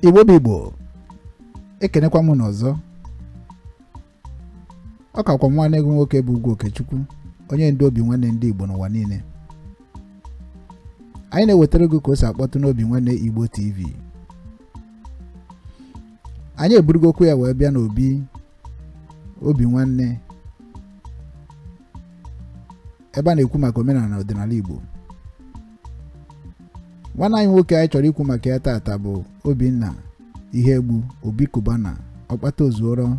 Igbo ekenekwa m n'ọzọ. Ọ kakwa nwanne gị nwoke bụ Ugwu Okechukwu, onye ndu Obinwannem ndị Igbo n'ụwa niile. Anyị na-ewetara gị ka o si akpọtụ n'Obinwannem Igbo TV. Anyị eburugo okwu ya wee bịa n'obi Obinwannem, ebe a na-ekwu maka omenala na ọdịnala Igbo. Nwanne anyị nwoke anyị chọrọ ikwu maka ya taata bụ Obi Iyiegbu, Obi Cubana, ọkpata ozuoro.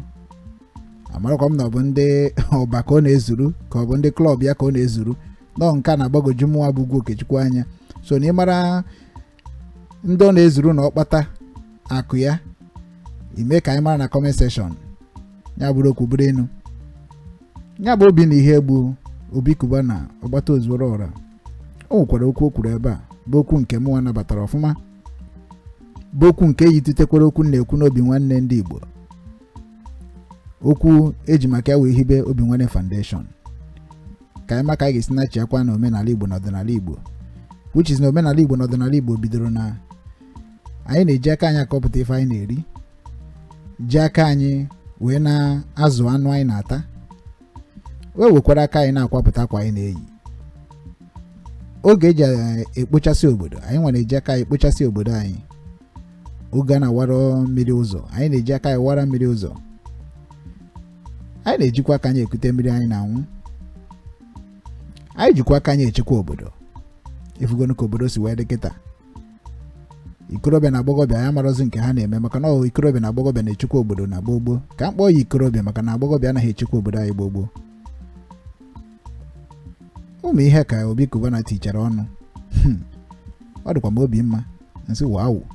Amarakwa m na ọ bụ ndị ọba ka ọ na-ezuru ka ọ bụ ndị klọb ya ka ọ na-ezuru. Nọ nke a na-agbagoju mụnwa bụ Ugwu Okechukwu anya. So na ị mara ndị ọ na-ezuru na ọkpata akụ ya, ime ka anyị mara na comment section. Ya bụrụ okwu bụrụ enu. Ya bụ Obi Iyiegbu, Obi Cubana, ọgbata ozuoro ọra. O nwekwara okwu o kwuru ebe a bụ okwu nke mụnwa nabatara ọfụma, bụ okwu nke yitutekwara okwu na-ekwu n'Obinwannem ndị Igbo. Okwu eji maka ya wee hibe Obinwannem Foundation, ka anyị maka anyị ga-esi na-achịkwa na omenala Igbo na ọdịnala Igbo, which is na omenala Igbo na ọdịnala Igbo bidoro na anyị na-eji aka anyị akọpụta ife anyị na-eri, ji aka anyị wee na-azụ anụ anyị na-ata, wee wekwara aka anyị na-akwapụta akwa anyị na-eyi. Oge eji ekpochasị obodo, anyị nwere eji aka anyị ekpochasị obodo anyị. Oge a na-awara mmiri ụzọ, anyị na-eji aka anyị wara mmiri ụzọ. Anyị na-ejikwa aka anyị ekute mmiri anyị na-anwụ. Anyị jikwa aka anyị echekwa obodo. Ifugonu ka obodo si wee dị kịta. Ikorobịa na agbọghọbịa ya marozi nke ha na-eme, maka na ikorobịa na agbọghọbịa na-echekwa obodo na gbogbo. Ka mkpọ ya ikorobịa maka na agbọghọbịa anaghị echekwa obodo anyị gbogbo. Ụmụ ihe ka Obi Cubana tichara ọnụ. Ọ dịkwa m obi mma. Nsị wawu.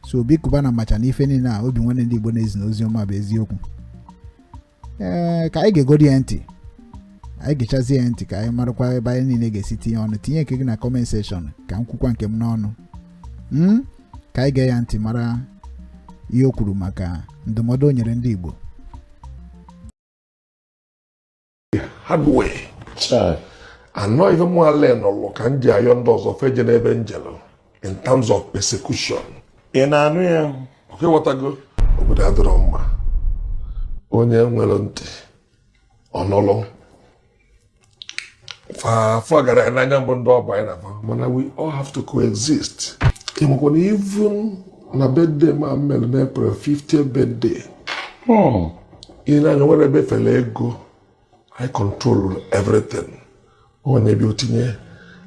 So Obi Cubana macha na ife niile a Obinwannem ndị Igbo na-ezi na ozi ọma bụ eziokwu. Ka anyị ga-egodi ya ntị. Anyị ga-echazi ya ntị ka anyị marakwa ebe anyị niile ga-esi tinye ọnụ. Tinye nke gị na comment section ka m kwukwa nke m n'ọnụ. Ka anyị gee ya ntị mara ihe o kwuru maka ndụmọdụ o nyere ndị Igbo. Hardware. Anọ ihe mụ ale n'ụlọ ka m ji ayọ ndị ọzọ feje n'ebe njelo in terms of persecution. Ị na-anụ ya? Oke ghọtago, obodo adịrọ mma. Onye nwere ntị ọnụlụ fa gara ya n'anya mbụ ndị ọba anyị na-afa, mana we all have to coexist. Ịmakwa na even na birthday ma mere na April 50th birthday, ihe na-anya nwere ebe fele ego, I control everything. Onye bi otinye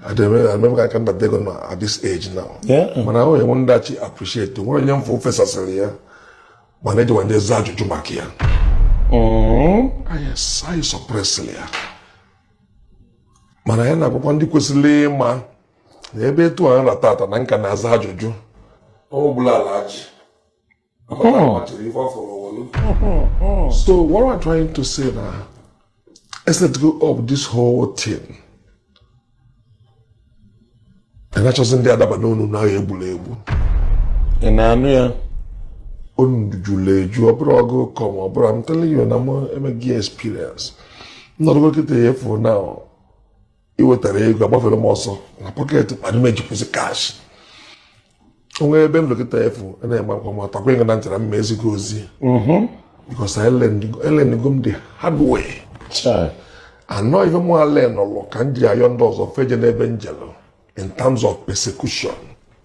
ademe ka nda dego na at this age now. Mana onye nwe ndachi appreciate onye mfo fesasịrị ya, mana eji wanje za ajụjụ maka ya. Yes, I suppress ya. Mana ya na-akwụkwọ ndị kwesịrị ịma na ebe etu a nratata na nka na-aza ajụjụ ọ bụla alaji. So what am I trying to say now? Let's go up this whole thing. And that's just in the other no na egbu. Ị na-anụ ya? Onjuleju obrogo come obro. I'm telling you, I'm a gear experience. Not go get the for now. You wetara ego agbafere m ọsọ na pocket and meji pụsị cash. Onwe ebe m look at for and I'm going to bring an na mmezi gozi. Because I learned go the hard way. And not even more learn or can ji ayọ ndị ọzọ feje n'ebe njelo in terms of persecution.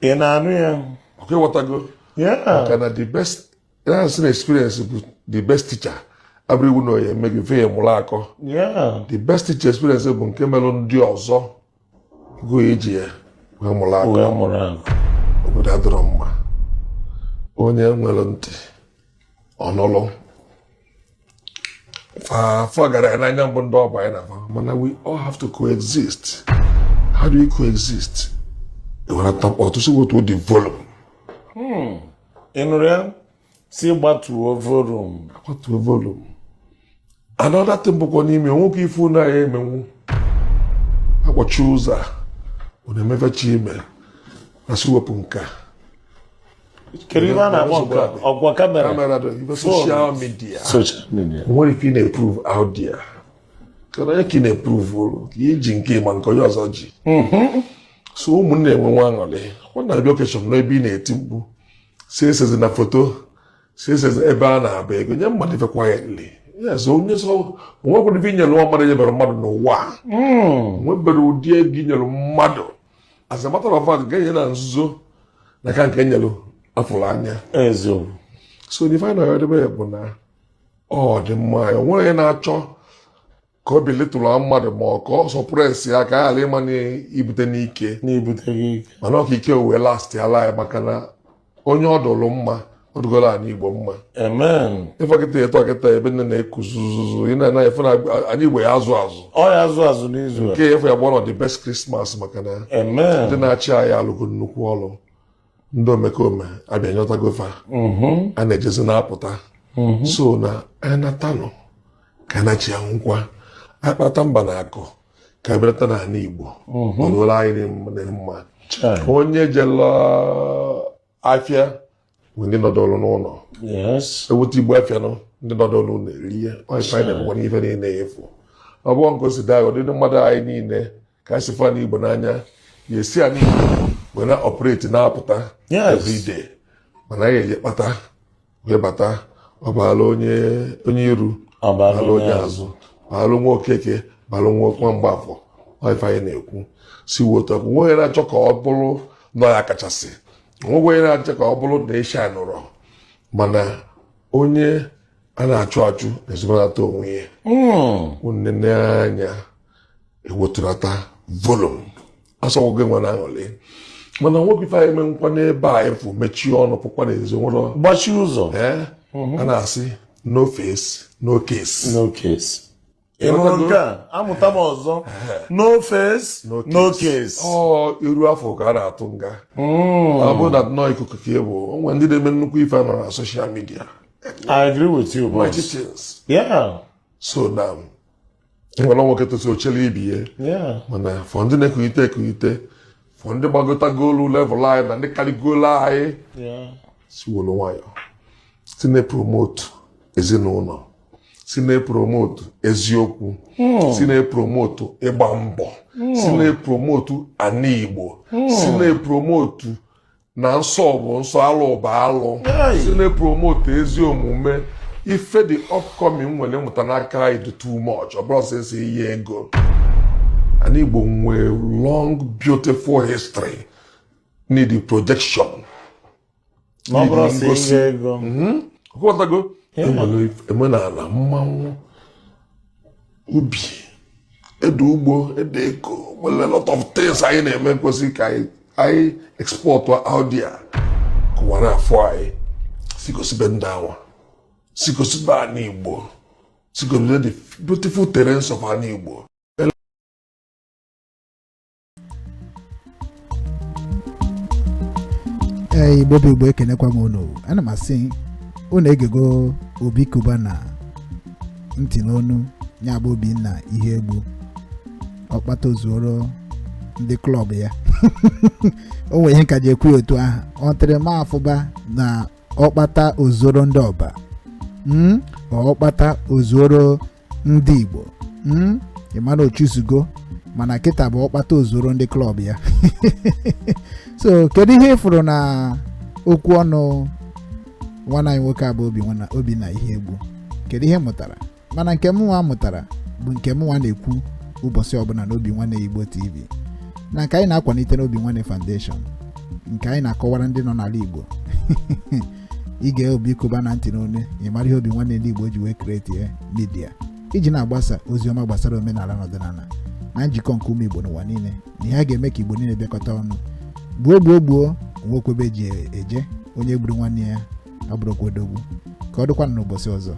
Ị na-anụ ya? Okay, what I go? Yeah. Okay, the best, that's an experience, the best teacher. Everyone know you make you feel mulako. Yeah. The best teacher experience is when Kemelon do also go eje we mulako. We mulako. Obodo drama. Onye nwere ntị ọnụlụ fa gara n'anya mbụ ndị ọba anyị na-afa, mana we all have to coexist. How do we coexist? You want to talk or to see what would the volume? Ị nụrụ ya? Si gbatuo volume. Gbatuo volume. Another thing bụkwa n'ime nwoke ifu na ya emenwu akpọchi ụzọ a ọ na-emevechi ime na si wepụ nka. Kedu ihe a na-akpọ nka? Ọgwa kamera? Social media. Social media. What if you na-approve out there? Kada ya ka ị na-approve ka iji nke ma nke onye ọzọ ji. So ụmụnne enwe nwa aṅụrị. Ọ na-abịa okeshọn n'ebe ị na-eti mkpu si esezi na foto si esezi ebe a na-aba ego nye mmadụ ife quietly yes onye so onwekwara ife inyere nwa mmadụ nyebere mmadụ n'ụwa nwebere ụdị ego inyere mmadụ as a matter of fact ga-enye na nzuzo na ka nke nyere afụrụ anya so the final edebe bụ na ọ dị mma ya nwere onye na-achọ ka obi letụrụ mmadụ ma ọ ka ọ sọpụresi ya ka a ghara ịma na ibute n'ike mana ọka ike wee last ya laa ya maka na onye ọ dụrụ mma ọ dụgoro anyị Igbo mma ịfọkịta eto ọkịta ebe nne na-ekuzuzuzu ị na-anaghị efe na anyị Igbo ya azụ n'izu nke efu ya gbọrọ the best Christmas maka na ndị na-achị anyị alụgo nnukwu ọrụ ndị omekome abịa nyọtagofa a na-ejezi na-apụta so na enatanụ ka na-achị ya nkwa akpata mba na akụ ka ebelata n'ala Igbo ọlụrụ anyị mma onye jela afịa bụ ndị nọdụrụ n'ụlọ ewute igbo afịa nọ ndị nọdụrụ n'ụlọ erie ọịfa n'ife niile efu ọ bụrụ nke o si daa ụdịdị mmadụ anyị niile ka anyị si fa n'Igbo n'anya ya esi anyị wee na ọpụreti na-apụta everyday mana anyị eji kpata wee bata ọ baala onye iru baala onye azụ baalụ nwa okeke baalụ nwa mgbafọ ọịfa anyị na-ekwu si wotu ọkụ nwoke na-achọ ka ọ bụrụ nọ ya kachasị nwoke na-achọ ka ọ bụrụ na eshi anụrọ mana onye a na-achụ achụ na-ezobenata onwe ya unene anya eweturata volum asọgwoge nwa na aṅụrị mana nwoke ife anyị eme nkwa n'ebe a efu mechie ọnụ pụkwa n'ezi nwere gbachi ụzọ a na-asị no face no case ịnụrụ nke a amụta m ọzọ no face no case ọ iru afọ ka a na-atụ nga ọ bụrụ na nọọ ikuku ka bụ onwe ndị na-eme nnukwu ife nọ na social media. I agree with you, boss. Yeah. So now nwere nwoke tosi ochele ibi ya mana fọ ndị na-ekulite fọ ndị gbagota goolu level anyị na ndị karịgolu anyị si wolu nwayọ si na-epromote ezinụlọ si na-epromote eziokwu si na-epromote ịgba mbọ si na-epromote ana Igbo si na-epromote na nsọ bụ nsọ alụ bụ alụ si na-epromote ezi omume ife the upcoming nwere mụta n'aka anyị dị too much ọ bụrụ sị ihe ego ana Igbo nwee long beautiful history need projection ọkọtago enwere emenala mmanwụ ubi ede ugbo ede ego nwere lot of things anyị na-eme nkwesị ka anyị export out there kụwa n'afọ anyị sikosibe ndị awa sikosibe ana Igbo sikosibe the beautiful terrains of ana Igbo. Igbo bụ Igbo ekenekwa m unu ana m asị unu egego Obi Cubana ntị n'onu nya bụ Obinna Iyiegbu ọkpata ozuoro ndị klọb ya o nwere ihe nka ji ekwu otu ahụ ọ tịrị m afụba na ọkpata ozuoro ndị ọba ọkpata ozuoro ndị Igbo ịmana ochuzugo mana kịta bụ ọkpata ozuoro ndị klọb ya so kedu ihe ịfụrụ na okwu ọnụ nwanne anyị nwoke abụ Obinna Iyiegbu kedu ihe mụtara mana nke mụnwa mụtara bụ nke mụnwa na-ekwu ụbọchị ọbụla na Obinwannem Igbo TV na nke anyị na-akwalite na Obinwannem Foundation nke anyị na-akọwara ndị nọ n'ala Igbo ige Obi Cubana ntị n'onu ịmara ihe Obinwannem ndị Igbo ji wee kreetie midia iji na-agbasa ozi ọma gbasara omenala na ọdịnala na njikọ nke ụmụ Igbo n'ụwa niile na ihe a ga-eme ka Igbo niile bịakọta ọnụ gbuo nwokwebe ji eje onye gburu nwanne ya abụrụkwa odogwu ka ọ dịkwa n'ụbọchị ọzọ.